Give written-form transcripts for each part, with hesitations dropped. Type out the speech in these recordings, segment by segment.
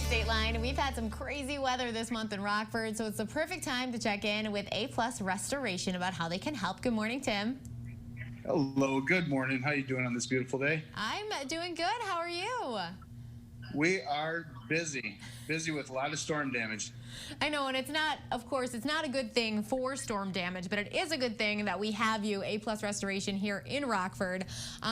State Line. We've had some crazy weather this month in Rockford, so it's the perfect time to check in with A+ Restoration about how they can help. Good morning, Tim. Hello, good morning. How you doing on this beautiful day? I'm doing good. How are you? We are busy with a lot of storm damage. I know, and it's not, of course, it's not a good thing for storm damage, but it is a good thing that we have you, A+ Restoration, here in Rockford,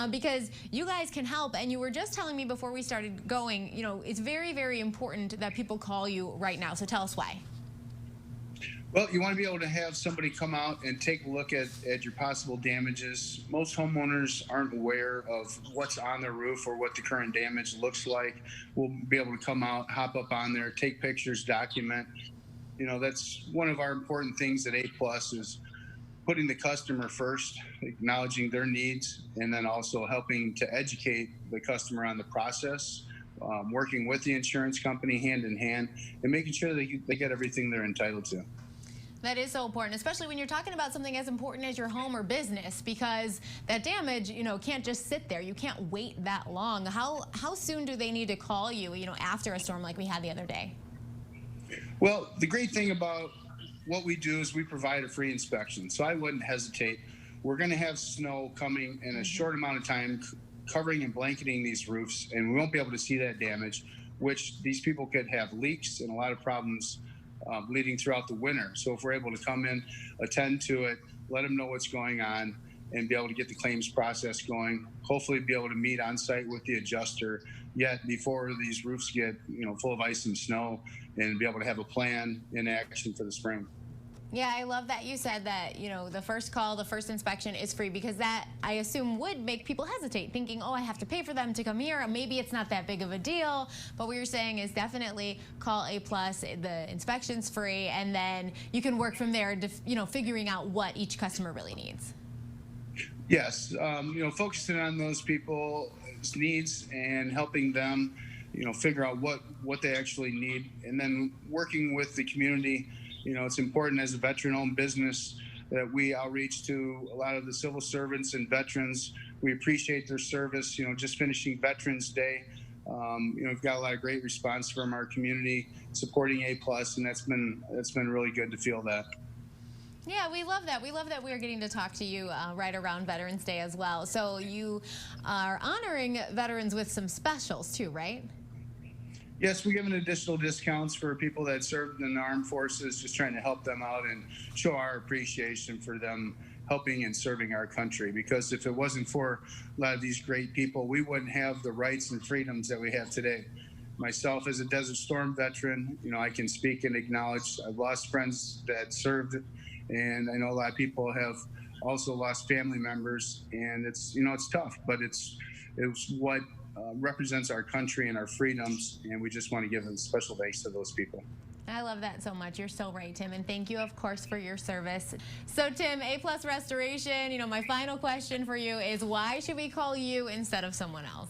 because you guys can help. And you were just telling me before we started going, you know, it's very, very important that people call you right now. So tell us why. Well, you want to be able to have somebody come out and take a look at your possible damages. Most homeowners aren't aware of what's on their roof or what the current damage looks like. We'll be able to come out, hop up on there, take pictures, document. You know, that's one of our important things at A+ is putting the customer first, acknowledging their needs, and then also helping to educate the customer on the process, working with the insurance company hand in hand, and making sure that they get everything they're entitled to. That is so important, especially when you're talking about something as important as your home or business, because that damage, you know, can't just sit there. You can't wait that long. How soon do they need to call you, you know, after a storm like we had the other day? Well, the great thing about what we do is we provide a free inspection. So I wouldn't hesitate. We're going to have snow coming in a short amount of time, covering and blanketing these roofs, and we won't be able to see that damage, which these people could have leaks and a lot of problems leading throughout the winter. So if we're able to come in, attend to it, let them know what's going on, and be able to get the claims process going, hopefully be able to meet on site with the adjuster yet before these roofs get, you know, full of ice and snow, and be able to have a plan in action for the spring. Yeah, I love that you said that, you know, the first call, the first inspection is free, because that, I assume, would make people hesitate, thinking, oh, I have to pay for them to come here. Maybe it's not that big of a deal. But what you're saying is definitely call A+, the inspection's free, and then you can work from there to, you know, figuring out what each customer really needs. Yes, you know, focusing on those people's needs and helping them, you know, figure out what they actually need, and then working with the community. You know, it's important as a veteran-owned business that we outreach to a lot of the civil servants and veterans. We appreciate their service. You know, just finishing Veterans Day, you know, we've got a lot of great response from our community supporting A+, and that's been really good to feel that. Yeah, we love that. We love that we're getting to talk to you right around Veterans Day as well. So you are honoring veterans with some specials too, right? Yes, we give additional discounts for people that served in the armed forces, just trying to help them out and show our appreciation for them helping and serving our country. Because if it wasn't for a lot of these great people, we wouldn't have the rights and freedoms that we have today. Myself, as a Desert Storm veteran, you know, I can speak and acknowledge I've lost friends that served, and I know a lot of people have also lost family members, and it's, you know, it's tough, but it's what represents our country and our freedoms, and we just want to give a special thanks to those people. I love that so much. You're so right, Tim, and thank you, of course, for your service. So, Tim, A+ Restoration, you know, my final question for you is, why should we call you instead of someone else?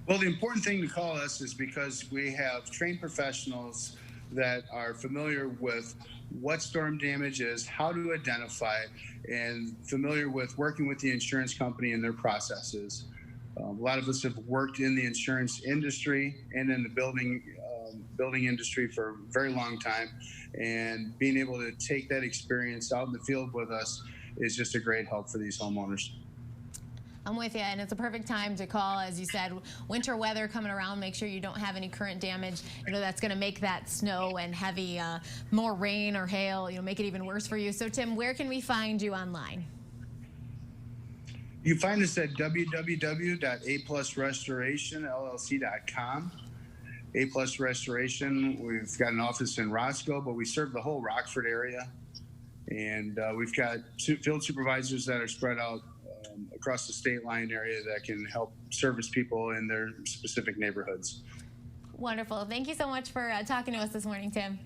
Well, the important thing to call us is because we have trained professionals that are familiar with what storm damage is, how to identify it, and familiar with working with the insurance company and their processes. A lot of us have worked in the insurance industry and in the building industry for a very long time, and being able to take that experience out in the field with us is just a great help for these homeowners. I'm with you, and it's a perfect time to call. As you said, winter weather coming around, make sure you don't have any current damage. You know, that's going to make that snow and heavy, more rain or hail, you know, make it even worse for you. So, Tim, where can we find you online? You can find us at www.aplusrestorationllc.com. A+ Restoration, we've got an office in Roscoe, but we serve the whole Rockford area. And we've got field supervisors that are spread out across the state line area that can help service people in their specific neighborhoods. Wonderful. Thank you so much for talking to us this morning, Tim.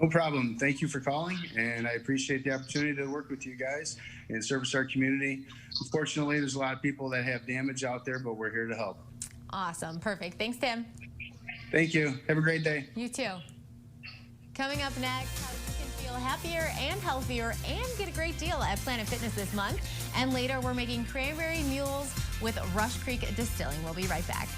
No problem. Thank you for calling, and I appreciate the opportunity to work with you guys and service our community. Unfortunately, there's a lot of people that have damage out there, but we're here to help. Awesome. Perfect. Thanks, Tim. Thank you. Have a great day. You too. Coming up next, how you can feel happier and healthier and get a great deal at Planet Fitness this month. And later, we're making cranberry mules with Rush Creek Distilling. We'll be right back.